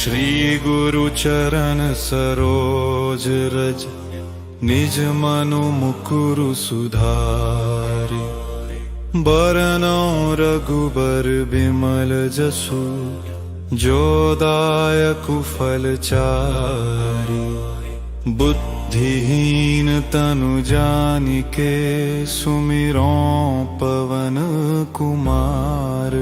श्री गुरु चरण सरोज रज, निज मनु मुकुरु सुधारि। बरनौ रघुबर बिमल जसु, जो दायकु फल चारि। बुद्धिहीन तनु जानिके, सुमिरौ पवन कुमार।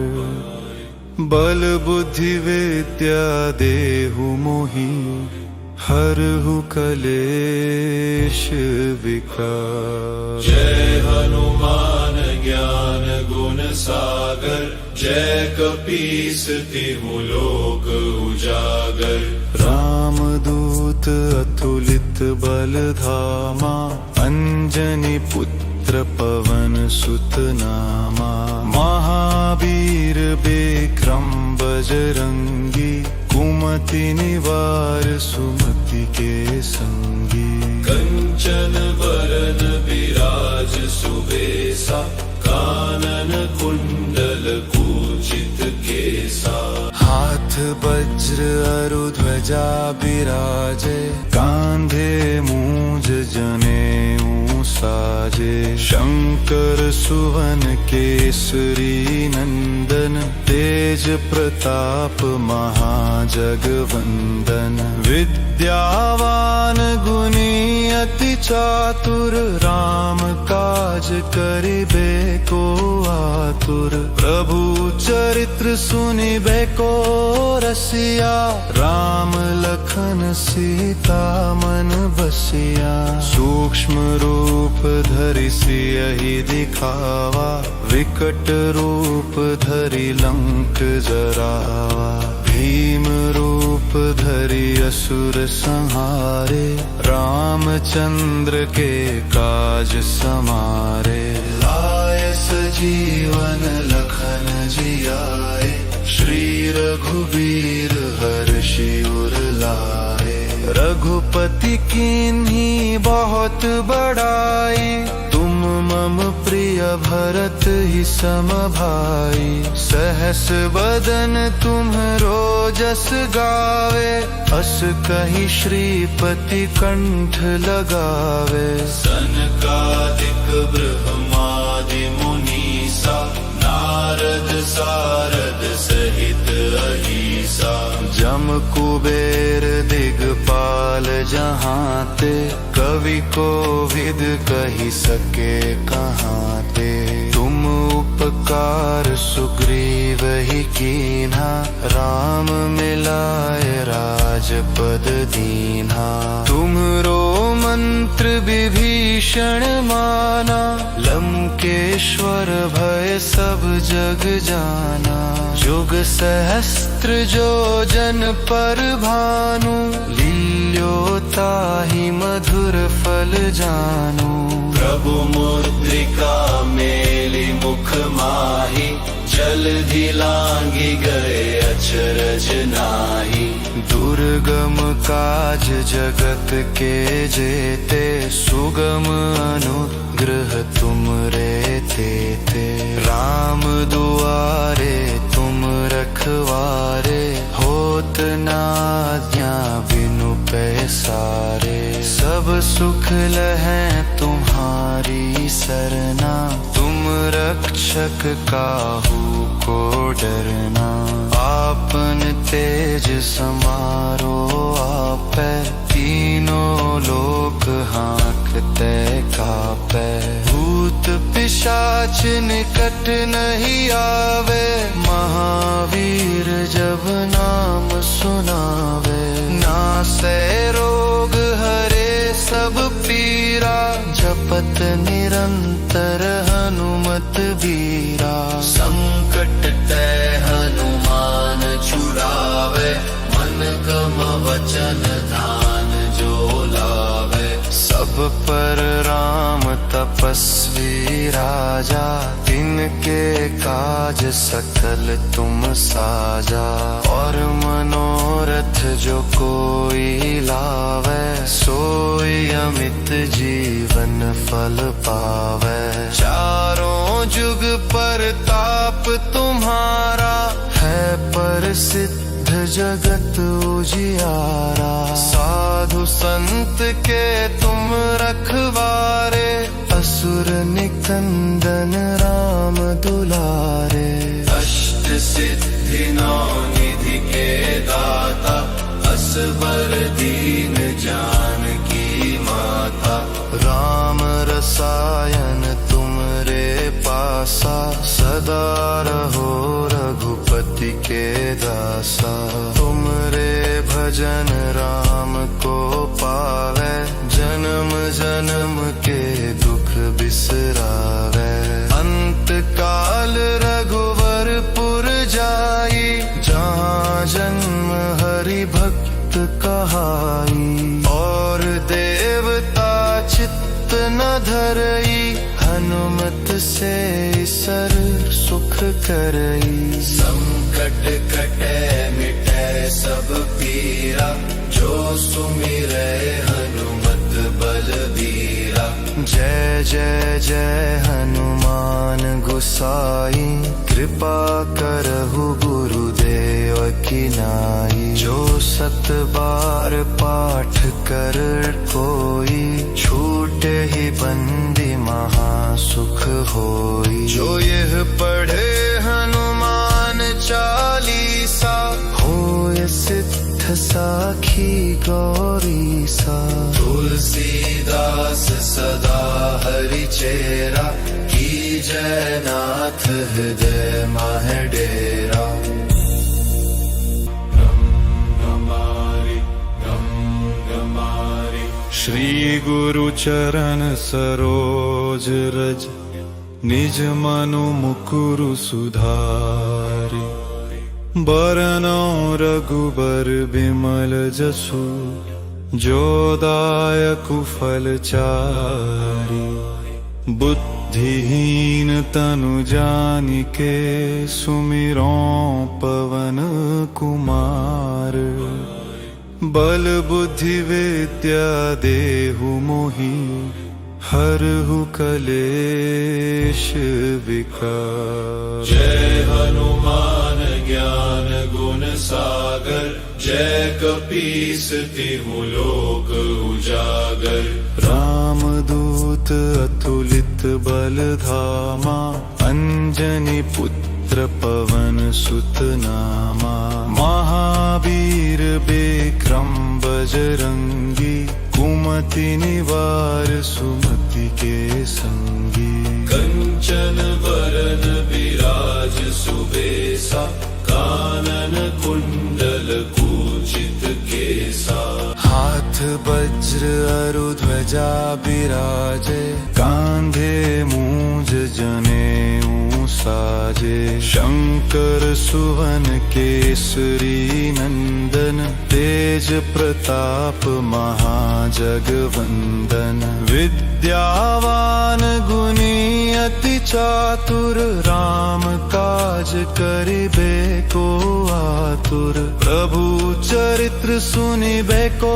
बल बुद्धि विद्या देहु मोहि, हरहु कलेश विकार। जय हनुमान ज्ञान गुण सागर, जय कपीस तिहु लोक उजागर। रामदूत अतुलित बल धामा, अंजनी पुत्र पवन सुत नामा। महावीर विक्रम बजरंगी, कुमति निवार सुमति के संगी। कंचन बरन विराज सुबेसा, कानन कुंडल कुचित केसा। हाथ वज्र अरु ध्वजा बिराजे, कांधे मूंज जनेऊ साजे। शंकर सुवन केसरी नंदन, तेज प्रताप महाजगवंदन। विद्यावान गुणी अति चातुर, राम काज करिबे को आतुर। प्रभु चरित्र सुनिबे को रसिया, राम लखन सीता मन बसिया। सूक्ष्म रूप धरि सियहि दिखावा, विकट रूप धरि लंक जरावा। भीम रूप धरि असुर संहारे, रामचंद्र के काज समारे। लाए सजीवन लखन जियाए, श्री रघुबीर हर्षि उर लाए। रघुपति कीन्ही बहुत बड़ाई, तुम मम प्रिय भरत ही सम भाई। सहस बदन तुम्हरो जस गावे, अस कहि श्रीपति कंठ लगावे। सनकादिक ब्रह्मादि मुनीसा, नारद सारद सहित अहीसा। जम कुबेर दिगपाल जहांते, कवि कोविद कहि सके कहाते। तुम उपकार सुग्रीव ही कीन्हा, राम मिलाए राजपद दीन्हा। तुम्हरो मंत्र विभीषण माना, लंकेश्वर भय सब जग जाना। जुग सहस्त्र जो जन पर भानु, लील्यो ताहि मधुर फल जानू। प्रभु मुद्रिका मेलि मुख माहि, जलधि लांघि गए अचरज नाहि। दुर्गम काज जगत के जेते, सुगम अनुग्रह तुमरे तेते। राम दुआरे तुम रखवारे, होत न आज्ञा बिनु पैसारे। सब सुख लहै तुम्हारी सरना, तुम रक्षक काहू को डरना। आपन तेज समारो आपै, तीनों लोक हाँकते कापै। भूत पिशाच निकट नहीं आवे, महावीर जब नाम सुनावे। नासै रोग हरे सब पीरा, जपत निरंतर हनुमत बीरा। संकट ते हनुमान छुड़ावे, मन क्रम वचन ध्यान जो लावे। सब पर राम तपस्वी राजा, तिनके काज सकल तुम साजा। और मनोरथ जो कोई लावे, सोई अमित जीवन फल पावे। चारों जुग पर ताप तुम्हारा, है प्रसिद्ध जगत उजियारा। साधु संत के तुम रखवारे, असुर निकंदन राम दुलारे। अष्ट सिद्धि नौ निधि के दाता, असबर दीन जानकी माता। राम रसायन तुमरे पासा, सदा रहो रघुपति के दासा। तुमरे भजन राम को पावे, जन्म जन्म के दुख बिसरावे। अंत काल रघुवरपुर जाई, जहाँ जन्म हरि भक्त कहाई। और देवता चित्त न धरई, हनुमत से सर सुख करई। संकट कटे मिटे सब पीरा, जो सुमिरै हनुमत बलबीरा। जय जय जय हनुमान गोसाई, कृपा करहु गुरुदेव की नाई। जो 7 बार पाठ कर कोई, छूटे ही बंदी महासुख होई। जो यह पढ़े हनुमान चालीसा, होय सिद्ध साखी गौरी सा। तुलसीदास सदा हरि चेरा, की जय नाथ हृदय माह डेरा। श्री गुरु चरण सरोज रज, निज मनु मुकुरु सुधारि। बरनौ रघुबर बिमल जसु, जो दायकु फल चारि। बुद्धिहीन तनु जानिके, सुमिरौ पवन कुमार। बल बुद्धि विद्या देहु मोहि, हरहु कलेश विकार। जय हनुमान ज्ञान गुण सागर, जय कपीस तिहु लोक उजागर। रामदूत अतुलित बल धामा, अंजनी पुत्र पवन सुत नामा। महावीर विक्रम बजरंगी, कुमति निवार सुमति के संगी। कंचन वरन विराज सुबेसा, कानन कुंडल कुचित केसा। हाथ वज्र अरु ध्वजा बिराजे, कांधे मूंज जनेऊ साजे। शंकर सुवन केसरी नंदन, तेज प्रताप महाजगवंदन। विद्यावान गुणी अति चातुर, राम काज करिबे को आतुर। प्रभु चरित्र सुनिबे को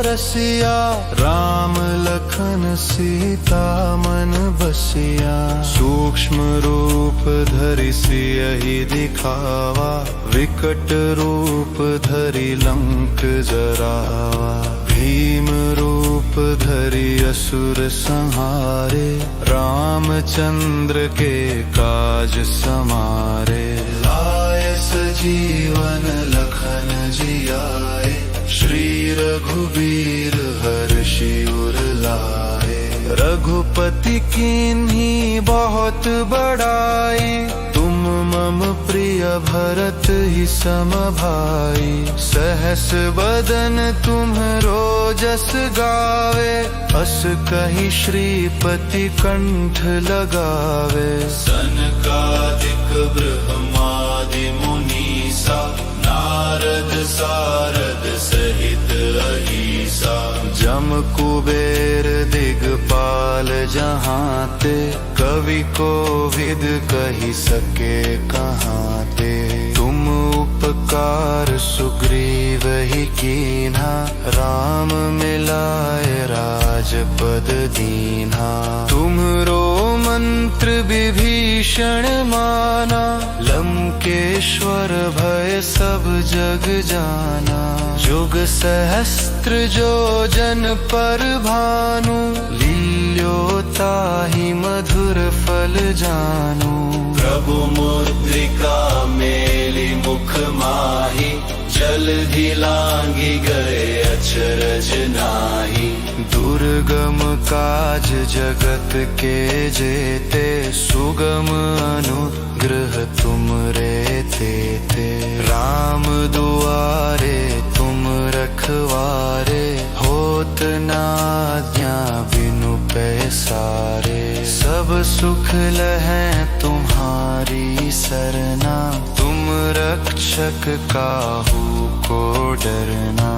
रसिया, राम लखन सीता मन बसिया। सूक्ष्म रूप धरि सियहि दिखावा, विकट रूप धरि लंक जरावा। भीम रूप धरि असुर संहारे, रामचंद्र के काज समारे। लाय सजीवन लखन जियाए, श्री रघुबीर हर्षि उर लाए। रघुपति कीन्ही बहुत बड़ाई, तुम मम प्रिय भरत ही सम भाई। सहस बदन तुम्हरो जस गावे, अस कहि श्रीपति कंठ लगावे। सनकादिक ब्रह्मादि मुनीसा, नारद सारद सहित अहीसा। जम कुबेर दिगपाल जहांते, कवि को विद कही सके कहांते। तुम उपकार सुग्रीव ही कीन्हा, राम मिलाए राजपद दीन्हा। तुम्हरो मंत्र विभीषण माना, लंक कार्तिकेश्वर भय सब जग जाना। जुग सहस्त्र जो जन पर भानु, लील्योताहि मधुर फल जानू। प्रभु मुद्रिका मेली मुख माही, जल्दी लांगी गए अचरज नाही। दुर्गम काज जगत के जेते, सुगम अनुग्रह तुम रे तेते। राम दुआरे तुम रखवारे, होत न आज्ञा बिनु पैसारे। सब सुख लहै तुम्हारी सरना, तुम रक्षक काहू को डरना।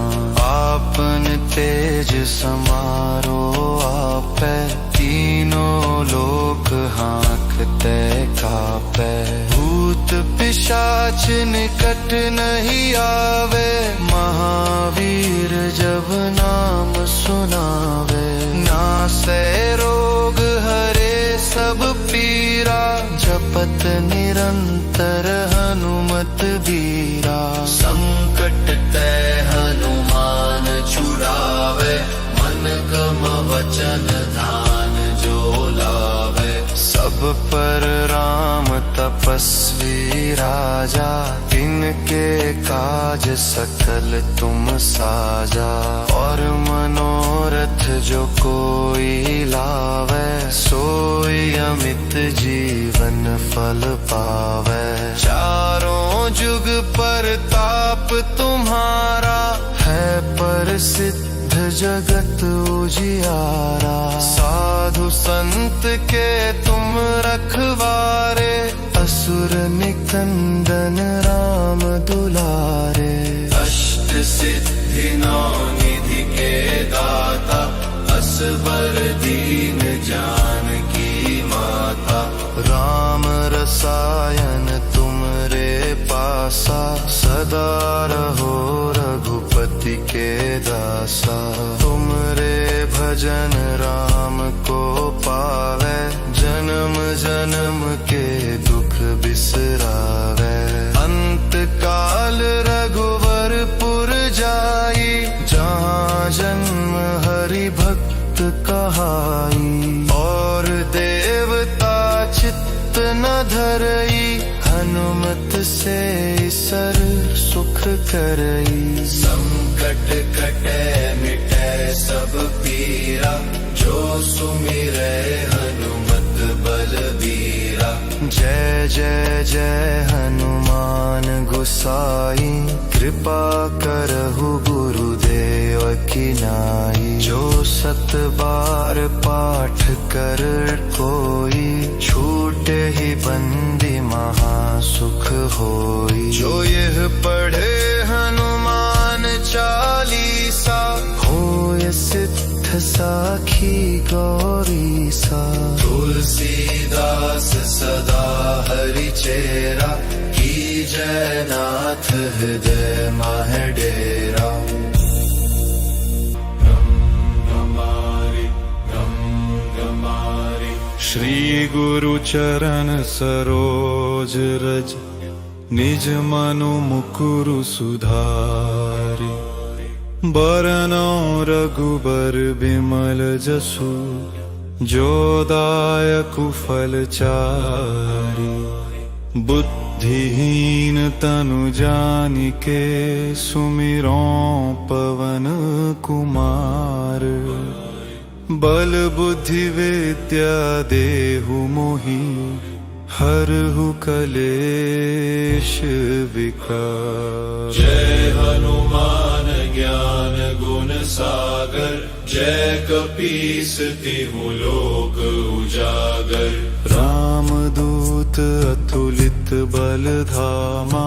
आपन तेज समारो आपै, तीनों लोक हाँकते कापै। भूत पिशाच निकट नहीं आवे, महावीर जब नाम सुनावे। नासै रोग हरे सब पीरा, जपत निरंतर हनुमत बीरा। संकट ते हनुमान छुड़ावे, मन क्रम वचन ध्यान जो लावे। सब पर राम तपस्वी राजा, तिनके काज सकल तुम साजा। और मनोरथ जो कोई लावे, सोई अमित जीवन फल पावे। चारों जुग पर ताप तुम्हारा, है प्रसिद्ध जगत उजियारा। साधु संत के तुम रखवारे, असुर निकंदन राम दुलारे। अष्ट सिद्धि नौ निधि के दाता, असबर दीन जानकी माता। राम रसायन तुम रे पासा, सदा रहो रघुपति के दासा। तुम रे भजन राम को पावे, जन्म जन्म के दुख बिसरावे। अंत काल रघुवरपुर जाई, जहाँ जन्म हरि भक्त कहाई। और देवता चित्त न धरई, हनुमत से सर सुख करई। संकट कटे मिटे सब पीरा, जो सुमिरै हनुमत बलबीरा। जय जय जय हनुमान गोसाई, कृपा करहु गुरुदेव की नाई। जो सत बार पाठ कर कोई, छूटे ही बंदी महासुख होई। जो यह पढ़े हनुमान चालीसा, होय सिद्ध साखी गौरी सा। तुलसीदास सदा हरि चेरा, की जय नाथ हृदय मह डेरा। श्री गुरु चरण सरोज रज, निज मनु मुकुरु सुधारि। बरनौ रघुबर बिमल जसु, जो दायकु फल चारि। बुद्धिहीन तनु जानिके, सुमिरौ पवन कुमार। बल बुद्धि विद्या देहु मोहि, हरहु कलेश विकार। जय हनुमान ज्ञान गुण सागर, जय कपीस तिहु लोक उजागर। राम दूत अतुलित बल धामा,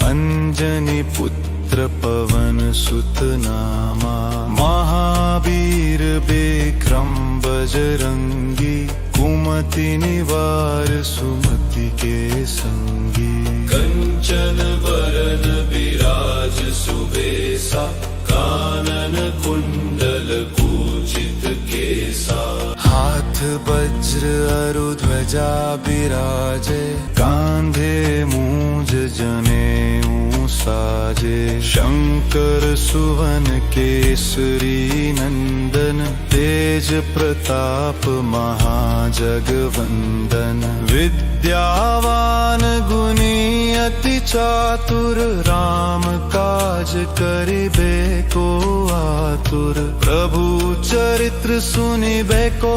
अंजनी पुत्र पवन सुत नामा। महावीर विक्रम बजरंगी, कुमति निवार सुमति के संगी। कंचन वरन विराज सुबेसा, कानन कुंडल कुचित केसा। हाथ वज्र अरु ध्वजा बिराजे, कांधे मूंज शंकर सुवन केसरी नंदन तेज प्रताप महाजगवंदन विद्यावान गुणी अति चातुर राम काज करिबे को आतुर प्रभु चरित्र सुनिबे को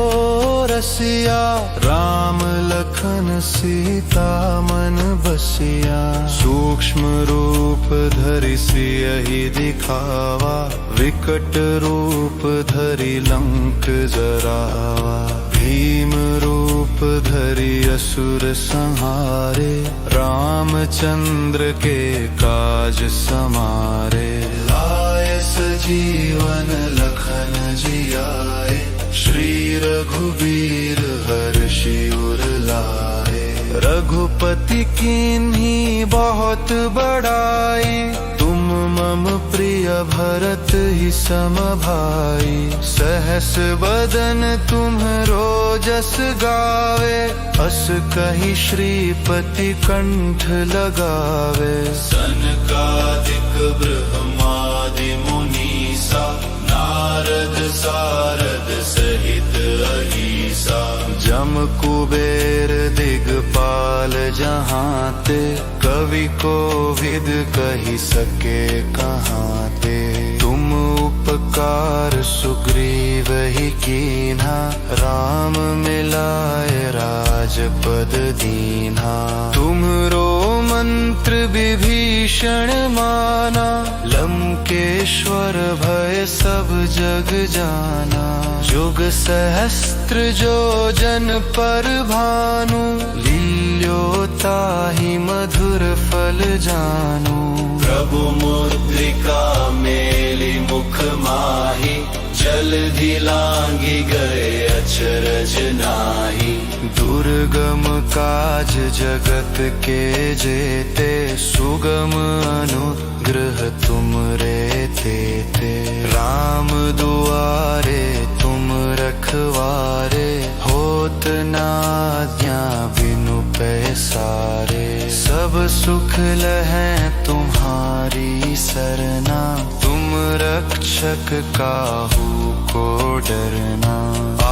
रसिया राम लखन सीता मन बसिया सूक्ष्म रूप धरि सियहि दिखावा विकट रूप धरि लंक जरावा भीम रूप धरि असुर संहारे रामचंद्र के काज समारे लाए सजीवन लखन जियाए श्री रघुबीर हर्षि उर लाए रघुपति कीन्ही बहुत बड़ाई तुम मम प्रिय भरत ही सम भाई सहस बदन तुम्हरो जस गावे अस कहि श्रीपति कंठ लगावे सनकादिक ब्रह्मादि मुनीसा नारद सारद सहित अहीसा जम कुबेर दिगपाल जहांते कवि को विद कही सके कहाते तुम उपकार सुग्रीव ही कीन्हा राम मिलाए राजपद दीन्हा तुम्हरो मंत्र विभीषण माना लंकेश्वर भय सब जग जाना जुग सहस्त्र जो जन पर भानु लील्योताहि मधुर फल जानू प्रभु मुद्रिका मेली मुख माही जलधि लांगी गए अचरज नाही दुर्गम काज जगत के जेते सुगम अनुग्रह तुम रे तेते राम दुआरे तुम रखवारे होत न आज्ञा बिनु पैसारे सब सुख लहै तुम्हारी सरना तुम रक्षक काहू को डरना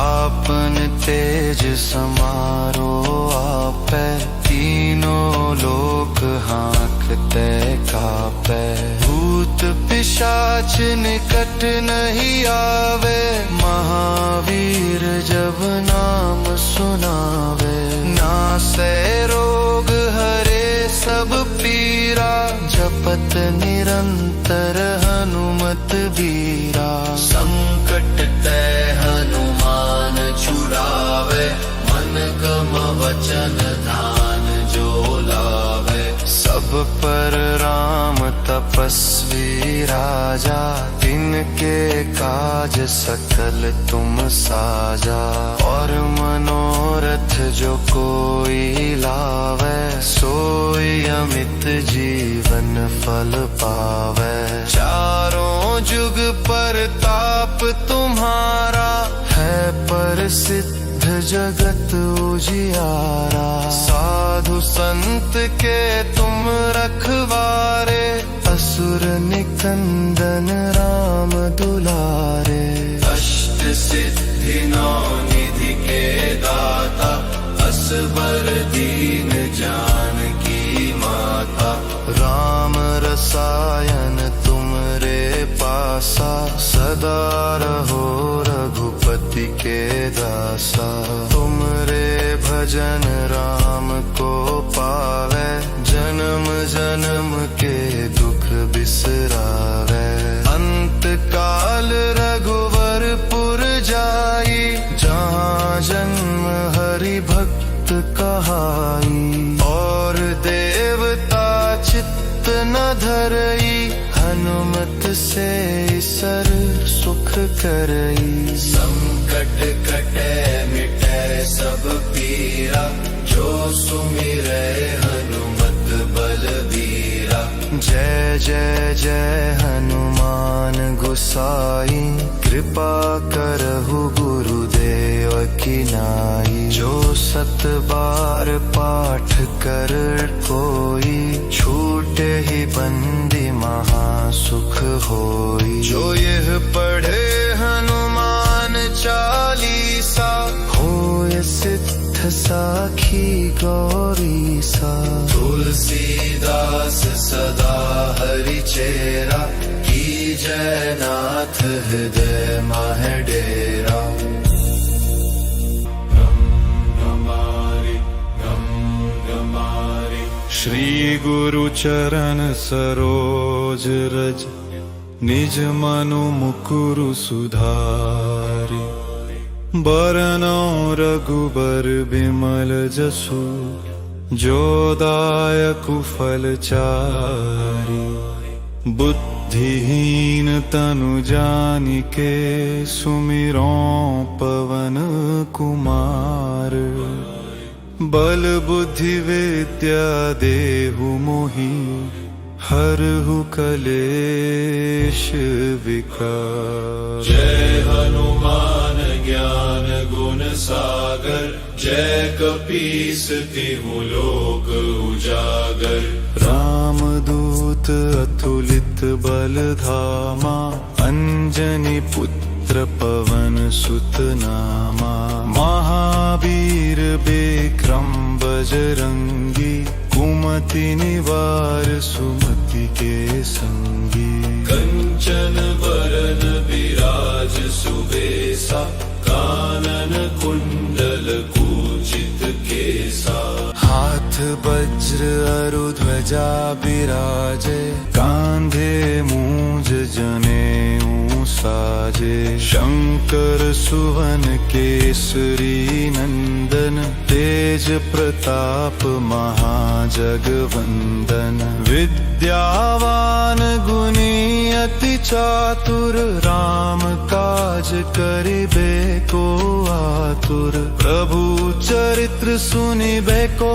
आपन तेज समारो आपै तीनों लोक हाँकते कापै भूत पिशाच निकट नहीं आवे महावीर जब नाम सुनावे नासै रोग हरे सब पीरा जपत निरंतर हनुमत बीरा संकट ते हनुमान छुड़ावे मन क्रम वचन ध्यान जो लावे सब पर राम तपस्वी राजा तिनके काज सकल तुम साजा और मनोरथ जो कोई लावे सोई अमित जीवन फल पावे चारों जुग पर ताप तुम्हारा है प्रसिद्ध जगत उजियारा साधु संत के तुम रखवारे असुर निकंदन राम दुलारे अष्ट सिद्धि नौ निधि के दाता असबर दीन जानकी माता राम रसायन तुमरे पासा सदा रहो रघुपति के दासा तुमरे भजन राम को पावे जन्म जन्म के दुख बिसरावे अंत काल रघुवरपुर जाई जहाँ जन्म हरि भक्त कहाई और देवता चित्त न धरई हनुमत से सर सुख करई संकट कटे मिटे सब पीरा जो सुमिरै हनुमत बलबीरा जय जय जय हनुमान गोसाई कृपा करहु गुरुदेव की नाई जो सत बार पाठ कर कोई छूटे ही बंदी महासुख होई। जो यह पढ़े हनुमान चालीसा, होय सिद्ध साखी गौरी सा। तुलसीदास सदा हरि चेरा, की जय नाथ हृदय माह डेरा। श्री गुरु चरण सरोज रज, निज मनु मुकुरु सुधारि। बरनौ रघुबर बिमल जसु, जो दायकु फल चारि। बुद्धिहीन तनु जानिके, सुमिरौ पवन कुमार। बल बुद्धि विद्या देहु मोहि, हरहु कलेश विकार। जय हनुमान ज्ञान गुण सागर, जय कपीस तिहु लोक उजागर। रामदूत अतुलित बल धामा, अंजनी पुत्र पवन सुत नामा। महावीर विक्रम बजरंगी, कुमति निवार सुमति के संगी। कंचन वरन विराज सुबेसा, कानन कुंडल कुचित केसा। हाथ वज्र अरु ध्वजा बिराजे, कांधे मूंज जनेऊ साजे। शंकर सुवन केसरी नंदन, तेज प्रताप महाजगवंदन। विद्यावान गुणी अति चातुर, राम काज करिबे को आतुर। प्रभु चरित्र सुनिबे को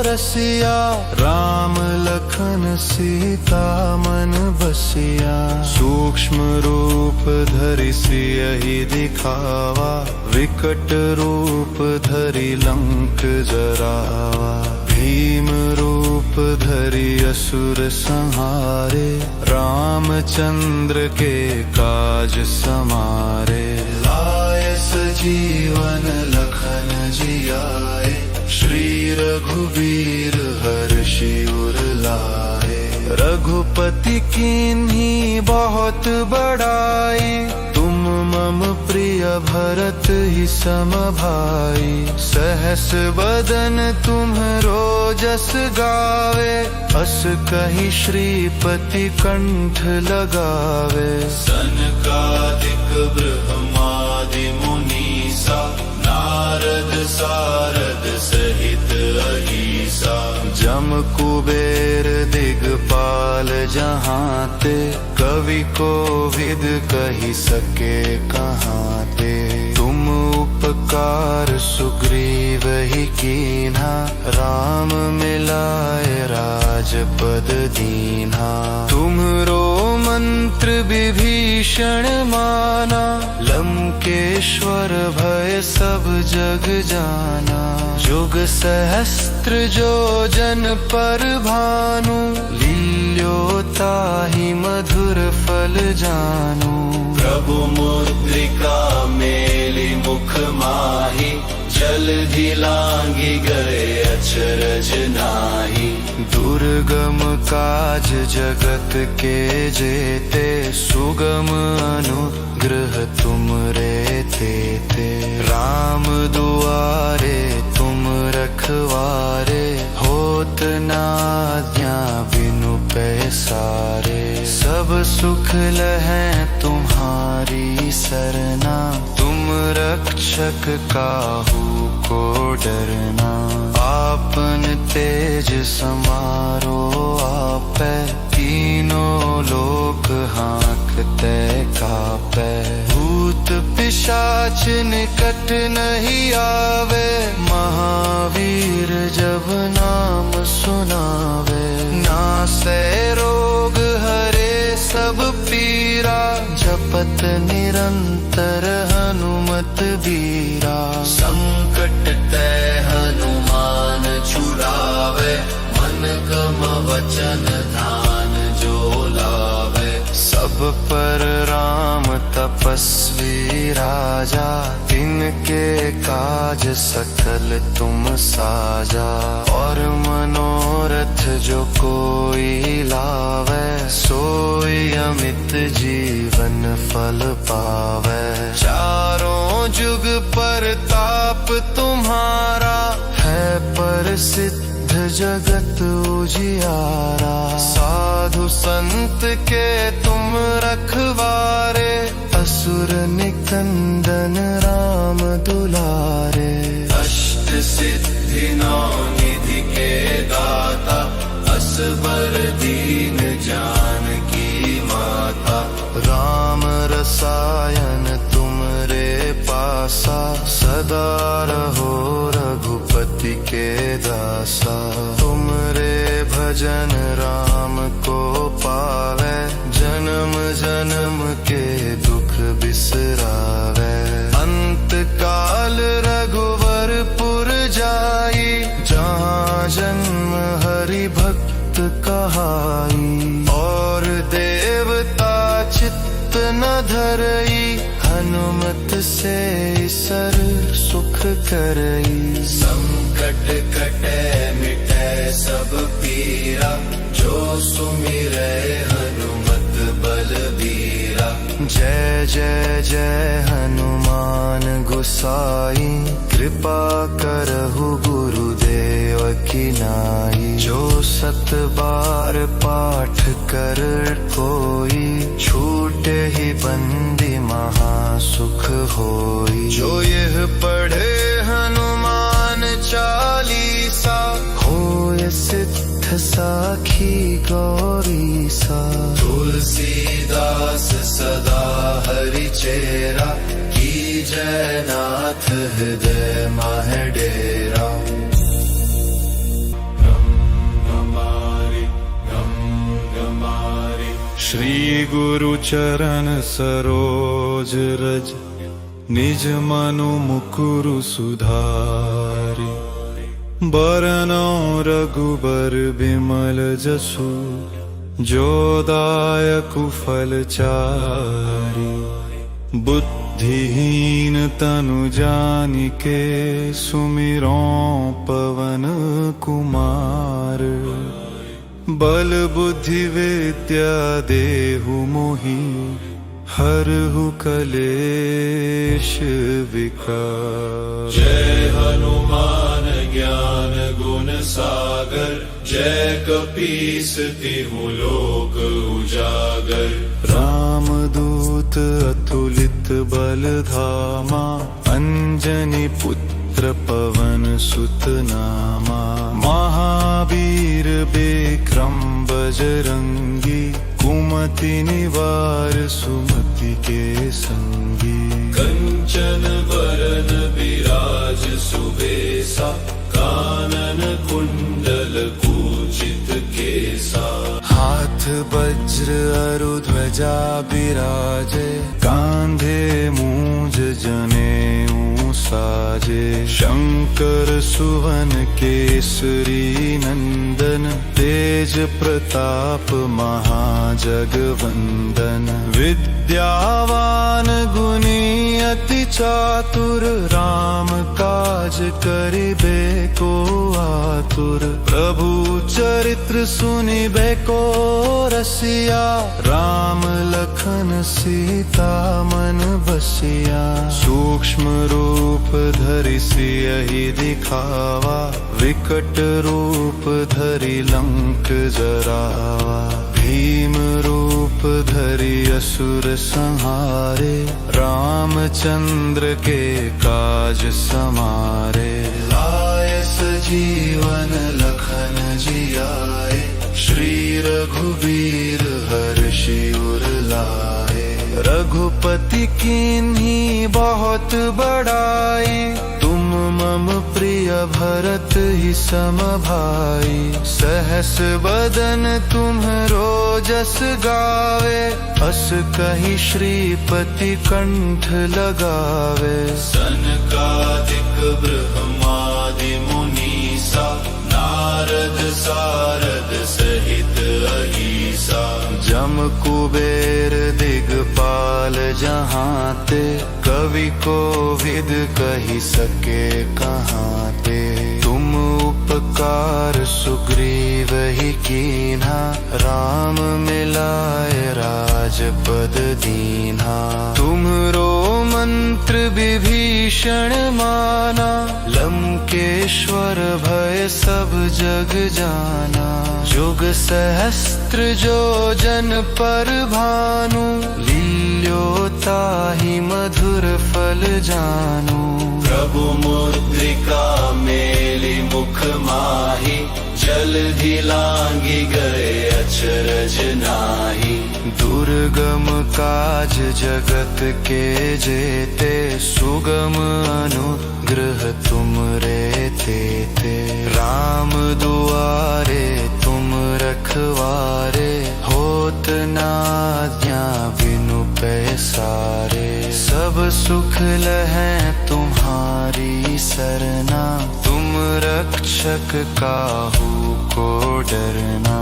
रसिया, राम लखन सीता मन बसिया। सूक्ष्म रूप धरि सियहि दिखावा, विकट रूप धरि लंक जरावा। भीम रूप धरि असुर संहारे, रामचंद्र के काज समारे। लाय सजीवन लखन जियाए, श्री रघुवीर हर्षि उर लाए। रघुपति कीन्ही बहुत बड़ाई, तुम मम प्रिय भरत ही सम भाई। सहस बदन तुम्हरो जस गावे, अस कहि श्रीपति कंठ लगावे। सनकादिक ब्रह्मादि मुनीसा, नारद सारद सहित अहीसा। जम कुबेर दिगपाल जहांते, कवि कोविद कहि सके कहाते। तुम उपकार सुग्रीव ही कीन्हा, राम मिलाए राजपद दीन्हा। तुम्हरो मंत्र विभीषण माना, लंकेश्वर भय सब जग जाना। जुग सहस्त्र जो जन पर भानु, लील्योताहि मधुर फल जानू। प्रभु मुद्रिका मेलि मुख माहि, जलधि लांघि गए अचरज नाहि। दुर्गम काज जगत के जेते, सुगम अनुग्रह तुम रे तेते। राम दुआरे तुम रखवारे, होत न आज्ञा बिनु पैसारे। सब सुख लहै तुम्हारी सरना, तुम रक्षक काहू को डरना। आपन तेज समारो आपै, तीनों लोक हाँकते कापै। भूत पिशाच निकट नहीं आवे, महावीर जब नाम सुनावे। नासै रोग हरे सब पीरा, जपत निरंतर हनुमत बीरा। संकट ते हनुमान छुड़ावे, मन क्रम वचन ध्यान जो लावे। पर राम तपस्वी राजा, तिनके काज सकल तुम साजा। और मनोरथ जो कोई लावे, सोई अमित जीवन फल पावे। चारों जुग पर ताप तुम्हारा, है प्रसिद्ध जगत उजियारा। साधु संत के तुम रखवारे, असुर निकंदन राम दुलारे। अष्ट सिद्धि नौ निधि के दाता, असबर दीन जानकी माता। राम रसायन तुमरे पासा, सदा रहो रघुपति के दासा। तुमरे भजन राम को पावे, जन्म जन्म के दुख बिसरावे। अंत काल रघुवरपुर जाई, जहाँ जन्म हरि भक्त कहाई। और देवता चित्त न धरई, हनुमत से सर सुख करई। संकट कटे मिटे सब पीरा, जो सुमिरै हनुमत बलबीरा। जय जय जय हनुमान गोसाई, कृपा करहु गुरुदेव की नाई। जो सत बार पाठ कर कोई, छूटे ही बंदी महासुख होई। जो यह पढ़े हनुमान चालीसा, होय सिद्ध साखी गौरी सा। तुलसीदास सदा हरि चेरा, की जय नाथ हृदय माह डेरा। श्री गुरु चरण सरोज रज, निज मनु मुकुरु सुधारि। बरनौ रघुबर बिमल जसु, जो दायकु फल चारि। बुद्धिहीन तनु जानिके, सुमिरौ पवन कुमार। बल बुद्धि विद्या देहु मोहि, हरहु कलेश विकार। जय हनुमान ज्ञान गुण सागर, जय कपीस तिहु लोक उजागर। रामदूत अतुलित बल धामा, अंजनी पुत्र पवन सुत नामा। महावीर विक्रम बजरंगी, कुमति निवार सुमति के संगी। कंचन वरन विराज सुबेसा, कानन कुंडल कुचित केसा। हाथ वज्र अरु ध्वजा बिराजे, कांधे मूंज जनेऊ साजे। शंकर सुवन केसरी नंदन, तेज प्रताप महाजगवंदन। विद्यावान गुणी अति चातुर, राम काज करिबे को आतुर। प्रभु चरित्र सुनिबे को रसिया, राम लखन सीता मन बसिया। सूक्ष्म रूप धरि सियहि दिखावा, विकट रूप धरि लंक जरावा। भीम रूप धरि असुर संहारे, रामचंद्र के काज समारे। लाय सजीवन लखन जियाए, श्री रघुवीर हर्षि उर लाए। रघुपति कीन्ही बहुत बड़ाई, तुम मम प्रिय भरत ही सम भाई। सहस बदन तुम्हरो जस गावे, अस कहि श्रीपति कंठ लगावे। सनकादिक ब्रह्मादि मुनीसा, नारद सारद सहित अहीसा। जम कुबेर दिग दिगपाल जहाँ ते, कवि को विद कही सके कहाँ ते। तुम उपकार सुग्रीव ही कीन्हा, राम मिलाए राजपद दीन्हा। तुम्हरो मंत्र विभीषण माना, लंकेश्वर भय सब जग जाना। जुग सहस्त्र जो जन पर भानु, लील्योताहि मधुर फल जानू। प्रभु मुद्रिका मेली मुख माही, जलधि लांगी गए अचरज नाही। दुर्गम काज जगत के जेते, सुगम अनुग्रह तुम रे तेते। राम दुआरे तुम रखवारे, होत न आज्ञा बिनु पैसारे। सब सुख लहै तुम्हारी सरना, तुम रक्षक काहू को डरना।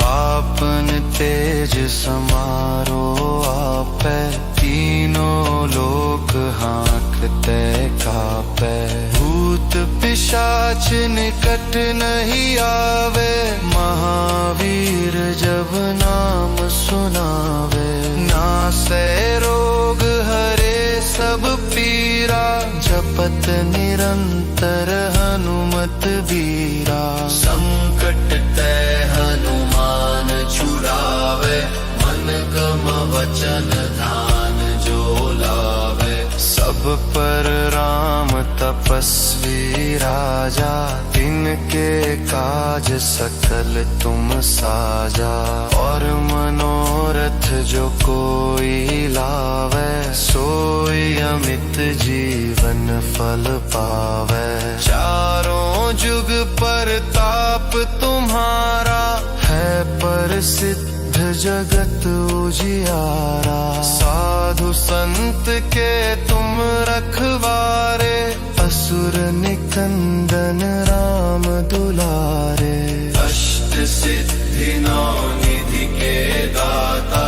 आपन तेज समारो आपै, तीनों लोक हाँकते कापै। भूत पिशाच निकट नहीं आवे, महावीर जब नाम सुनावे। नासै रोग हरे सब पीरा, जपत निरंतर हनुमत बीरा। संकट ते हनुमान छुड़ावे, मन क्रम वचन ध्यान जो लावे। सब पर राम तपस्वी राजा, तिनके काज सकल तुम साजा। और मनोरथ जो कोई लावे, सोई अमित जीवन फल पावे। चारों जुग पर ताप तुम्हारा, है प्रसिद्ध जगत उजियारा। साधु संत के तुम रखवारे, असुर निकंदन राम दुलारे। अष्ट सिद्धि नौ निधि के दाता,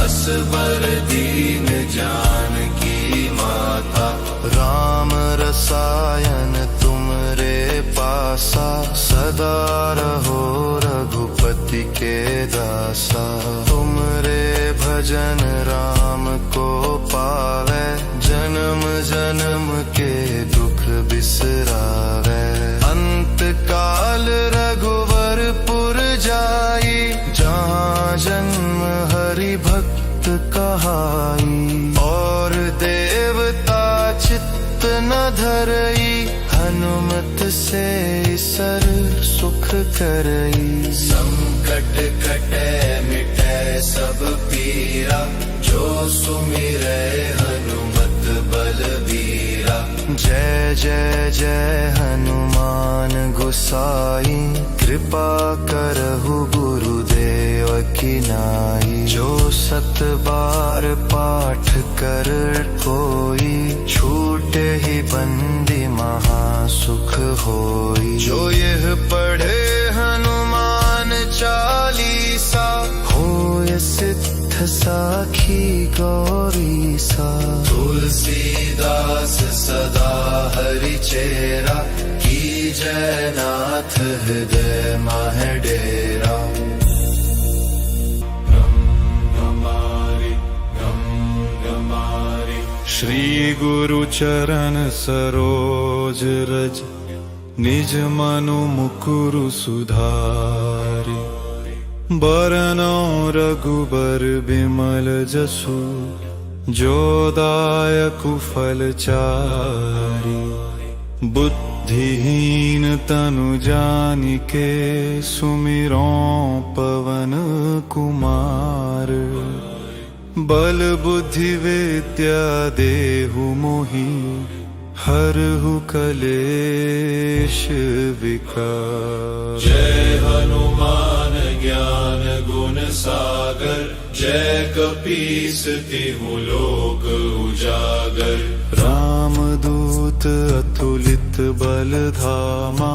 असबर दीन जानकी माता। राम रसायन तुम रे पासा, सदा रहो रघुपति के दासा। तुम रे भजन राम को पावे, जन्म जन्म के दुख बिसरावे। अंत काल रघुवरपुर जाई, जहाँ जन्म हरि भक्त कहाई। और देवता चित्त न धरई, हनुमत से सर सुख करई। संकट कटे मिटे सब पीरा, जो सुमिरै हनुमत बलबीरा। जय जय जय हनुमान गोसाई, कृपा करहु गुरुदेव की नाई। जो सत बार पाठ कर कोई, छूटे ही बंदी महासुख होई। जो यह पढ़े हनुमान चालीसा, होय सिद्ध साखी गौरी सा। तुलसीदास सदा हरि चेरा, की जय नाथ हृदय मह डेरा। श्री गुरु चरण सरोज रज, निज मनु मुकुरु सुधारि। बरनौ रघुबर बिमल जसु, जो दायकु फल चारि। बुद्धिहीन तनु जानिके, सुमिरौ पवन कुमार। बल बुद्धि विद्या देहु मोहि, हरहु कलेश विकार। जय हनुमान ज्ञान गुण सागर, जय कपीस तिहु लोक उजागर। राम दूत अतुलित बल धामा,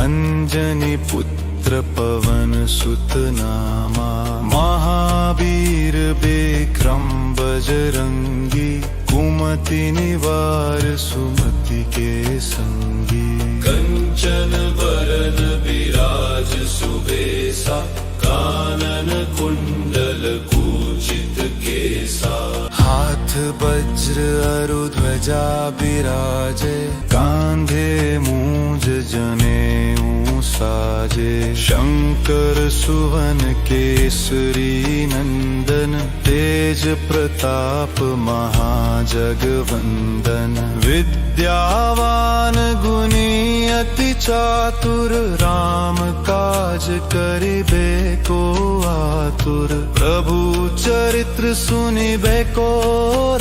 अंजनी पुत्र पुत्र पवन सुत नामा। महावीर विक्रम बजरंगी, कुमति निवार सुमति के संगी। कंचन बरन विराज सुबेसा, कानन कुंडल कुचित केसा। हाथ वज्र अरु ध्वजा बिराजे, कांधे मूंज जनेऊ साजे। शंकर सुवन केसरी नंदन, तेज प्रताप महाजगवंदन। विद्यावान गुणी अति चातुर, राम काज करिबे को आतुर। प्रभु चरित्र सुनिबे को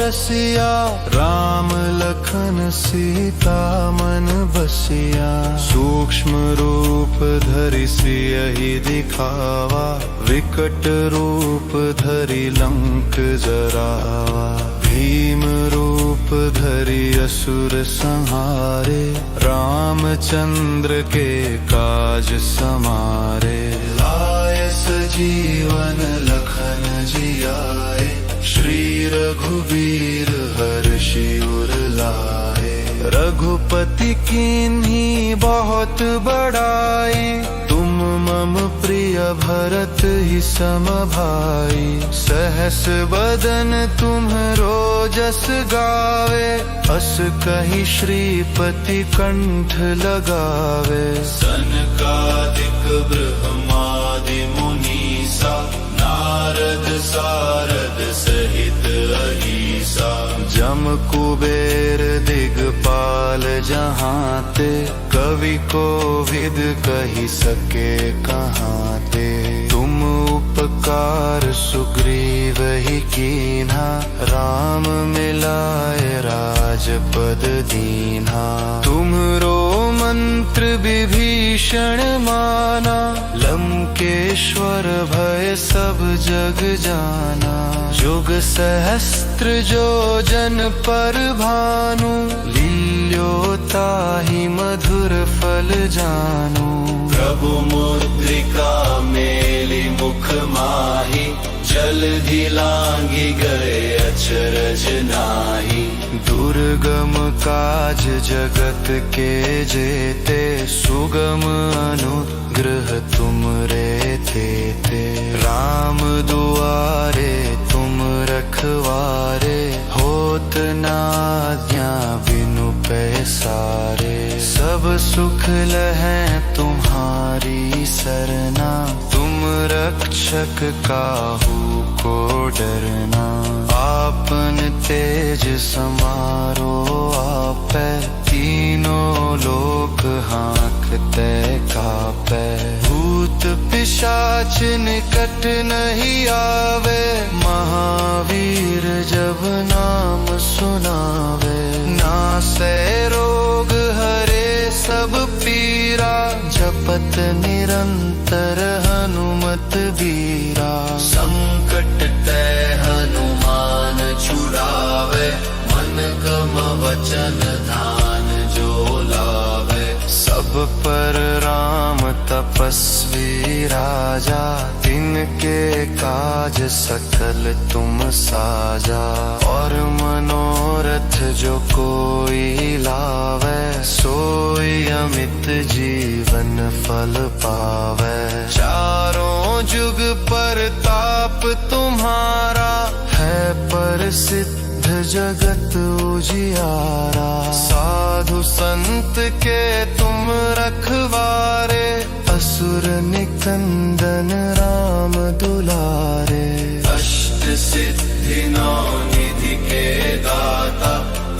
रसिया, राम लखन सीता मन बसिया। सूक्ष्म रूप धरि सियहि दिखावा, विकट रूप धरि लंक जरावा। भीम रूप धरि असुर संहारे, रामचंद्र के काज समारे। लाए सजीवन लखन जियाए, श्री रघुवीर हर्षि उर लाए। रघुपति कीन्ही बहुत बड़ाई, तुम मम प्रिय भरत ही सम भाई। सहस बदन तुम्हरो जस गावे, अस कहि श्रीपति कंठ लगावे। सनकादिक ब्रह्मादि मुनीसा, नारद सारद सहित अहीसा। जम कुबेर दिगपाल जहाँ ते, कवि को विद कही सके कहाँ ते। तुम उपकार सुग्रीव ही कीन्हा, राम मिलाए राजपद दीन्हा। तुम्हरो मंत्र विभीषण माना, लंकेश्वर भय सब जग जाना। जुग सहस्त्र जो जन पर भानु, लील्योताहि मधुर फल जानू। प्रभु मुद्रिका मेलि मुख माहि, जलधि लांघि गए अचरज नाहि। दुर्गम काज जगत के जेते, सुगम अनुग्रह तुमरे तेते। राम दुआरे तुम रखवारे, होत न आज्ञा बिनु पैसारे। सब सुख लहै तुम्हारी सरना, तुम रक्षक काहू को डरना। आपन तेज समारो आपै, तीनों लोक हाँकते कापै। भूत पिशाच निकट नहीं आवे, महावीर जब नाम सुनावे। नासै रोग हरे सब पीरा, जपत निरंतर हनुमत बीरा। संकट ते हनुमान छुड़ावे, मन क्रम वचन ध्यान जो लावे। सब पर राम तपस्वी राजा, तिनके काज सकल तुम साजा। और मनोरथ जो कोई लावे, सोई अमित जीवन फल पावे। चारों जुग परताप तुम्हारा, है प्रसिद्ध जगत उजियारा। साधु संत के तुम रखवारे, असुर निकंदन राम दुलारे। अष्ट सिद्धि नौ निधि के दाता,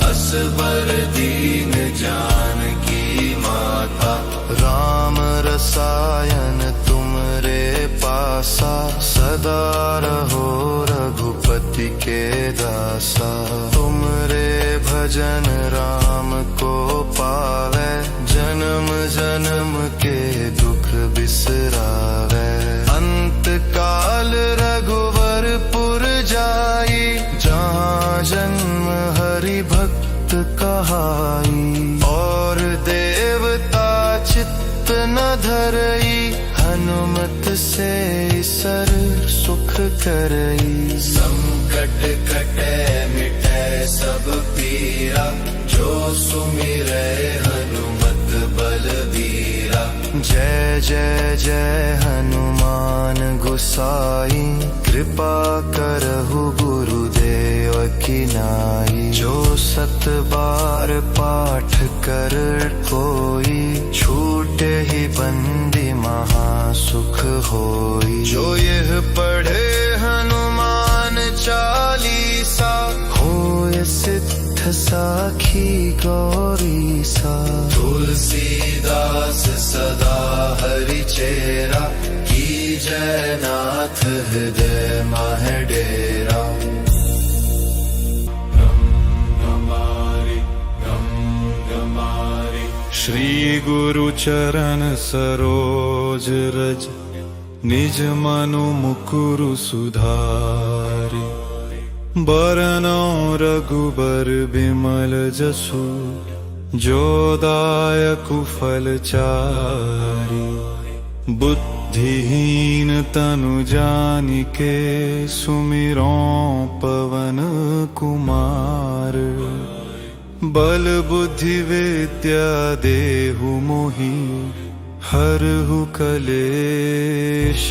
असबर दीन जानकी माता। राम रसायन तुमरे पासा, सदा रहो रघुपति के दासा। तुमरे भजन राम को पावे, जन्म जन्म के दुख बिसरावे। अंत काल रघुवरपुर जाई, जहाँ जन्म हरि भक्त कहाई। और देवता चित्त न धरई, से सर सुख करई। संकट कटे मिटे सब पीरा, जो सुमिरै हनुमत बलबीरा। जय जय जय हनुमान गोसाई, कृपा करहु गुरुदेव की नाई। जो 7 बार पाठ कर कोई, छूटे ही बंदी महासुख होई। जो यह पढ़े हनुमान चालीसा, होय सिद्ध साखी गौरी सा। तुलसीदास सदा हरि चेरा, की जय नाथ हृदय माह डेरा। श्री गुरु चरण सरोज रज, निज मनु मुकुरु सुधारि। बरनौ रघुबर बिमल जसु, जो दायकु फल चारि। बुद्धिहीन तनु जानिके, सुमिरौ पवन कुमार। बल बुद्धि विद्या देहु मोहि, हरहु कलेश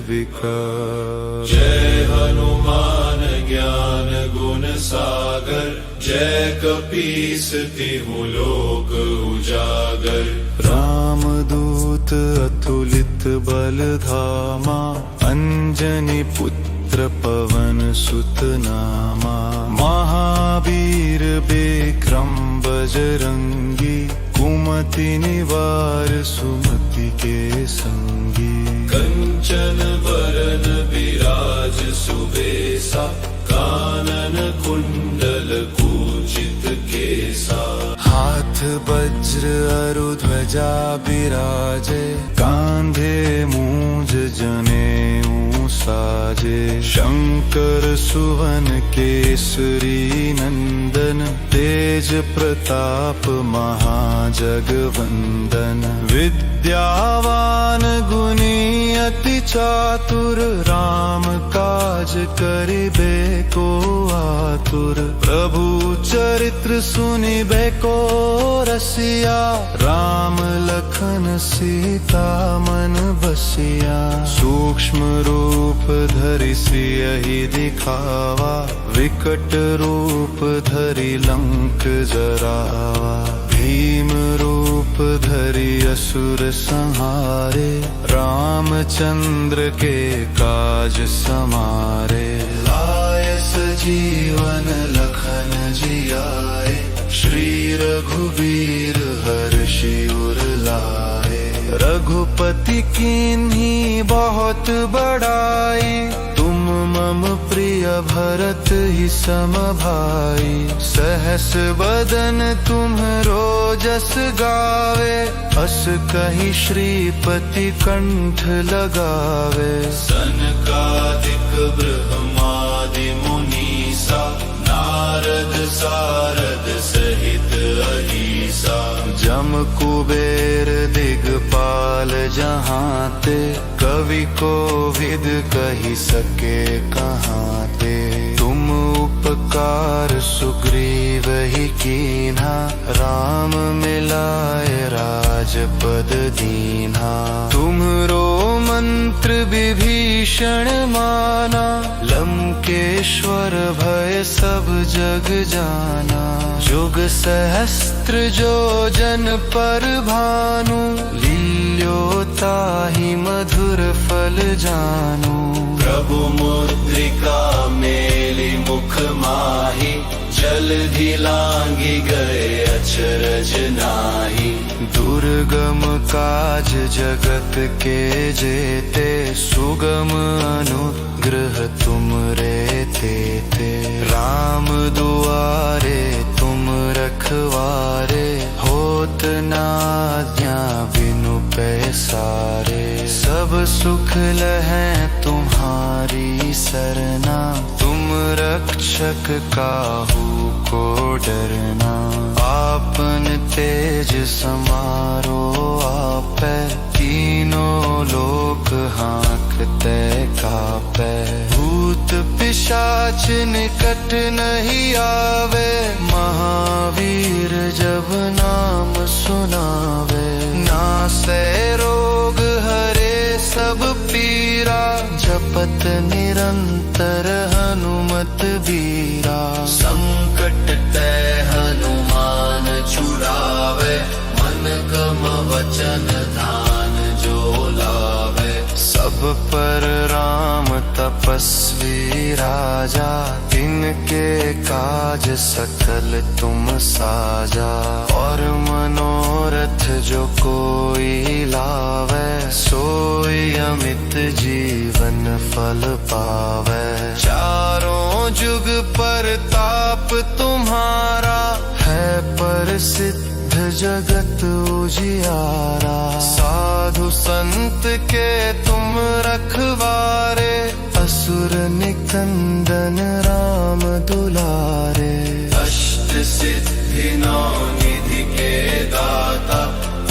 विकार। जय हनुमान ज्ञान गुण सागर, जय कपीस तिहु लोक उजागर। रामदूत अतुलित बल धामा, अंजनी पुत्र पवन सुत नामा। महावीर विक्रम बजरंगी, कुमति निवार सुमति के संगी। कंचन बरन विराज सुबेसा, कानन कुंडल कुचित केसा। हाथ वज्र अरु ध्वजा बिराजे, कांधे मूंज जनेऊ साजे। शंकर सुवन केसरी नंदन, तेज प्रताप महाजगवंदन। विद्यावान गुणी अति चातुर, राम काज करिबे को आतुर। प्रभु चरित्र सुनिबे को रसिया, राम लखन सीता मन बसिया। सूक्ष्म रूप धरि सियहि दिखावा, विकट रूप धरि लंक जरावा। भीम रूप धरि असुर संहारे, रामचंद्र के काज समारे। लाय सजीवन लखन जियाए, श्री रघुवीर हर्षि उर लाए। रघुपति कीन्ही बहुत बड़ाई, तुम मम प्रिय भरत ही सम भाई। सहस बदन तुम्हरो जस गावे, अस कहि श्रीपति कंठ लगावे। सनकादिक ब्रह्मादि मुनीसा, नारद सारद सहित अहीसा। जम कुबेर दिगपाल जहांते, कवि कोविद कहि सके कहाते। तुम उपकार सुग्रीव ही कीन्हा, राम मिलाए राजपद दीन्हा। तुम्हरो मंत्र विभीषण माना, लंकेश्वर भय सब जग जाना। जुग सहस्त्र जो जन पर भानु, लील्योताहि मधुर फल जानू। प्रभु मुद्रिका मेलि मुख माहि, जलधि लांघि गए अचरज नाहि। दुर्गम काज जगत के जेते, सुगम अनुग्रह तुमरे तेते। राम दुआरे तुम रखवारे, होत न आज्ञा बिनु पैसारे। सब सुख लहै तुम्हारी सरना, तुम रक्षक काहू को डरना। आपन तेज समारो आपै, तीनों लोक हाँकते कापै। भूत पिशाच निकट नहीं आवे, महावीर जब नाम सुनावे। नासै रोग हरे सब पीरा, जपत निरंतर हनुमत बीरा। संकट ते हनुमान छुड़ावे, मन क्रम वचन ध्यान जो लावे। सब पर राम तपस्वी राजा, तिनके काज सकल तुम साजा। और मनोरथ जो कोई लावे, सोई अमित जीवन फल पावे। चारों जुग पर ताप तुम्हारा, है प्रसिद्ध जगत उजियारा। साधु संत के तुम रखवारे, असुर निकंदन राम दुलारे। अष्ट सिद्धि नौ निधि के दाता,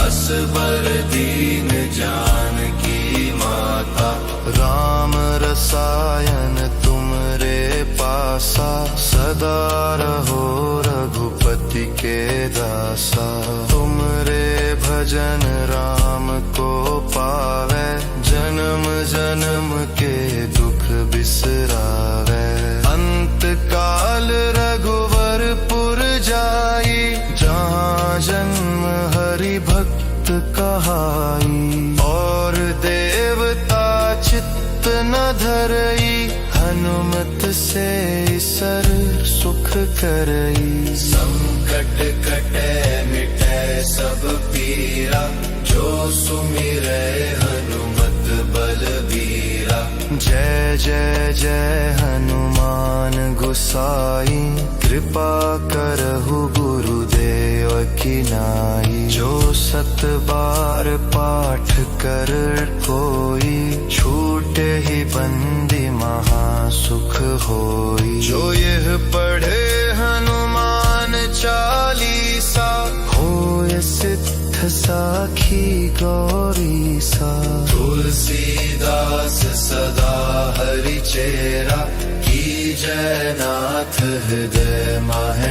असबर दीन जानकी माता। राम रसायन तुमरे पासा, सदा रहो रघुपति के दासा। तुमरे भजन राम को पावे, जन्म जन्म के दुख बिसरावे। अंत काल रघुवरपुर जाई, जहाँ जन्म हरि भक्त कहाई। और देवता चित्त न धरई, हनुमत से सर सुख करई। संकट कटे मिटे सब पीरा, जो सुमिरै हनुमत बलबीरा। जय जय जय हनुमान गोसाई, कृपा करहु गुरुदेव की नाई। जो सत बार पाठ कर कोई, छूटे ही बंदी महासुख होई। जो यह पढ़े हनुमान चालीसा, होय सिद्ध साखी गौरी सा। तुलसीदास सदा हरि चेरा, की जय नाथ हृदय माह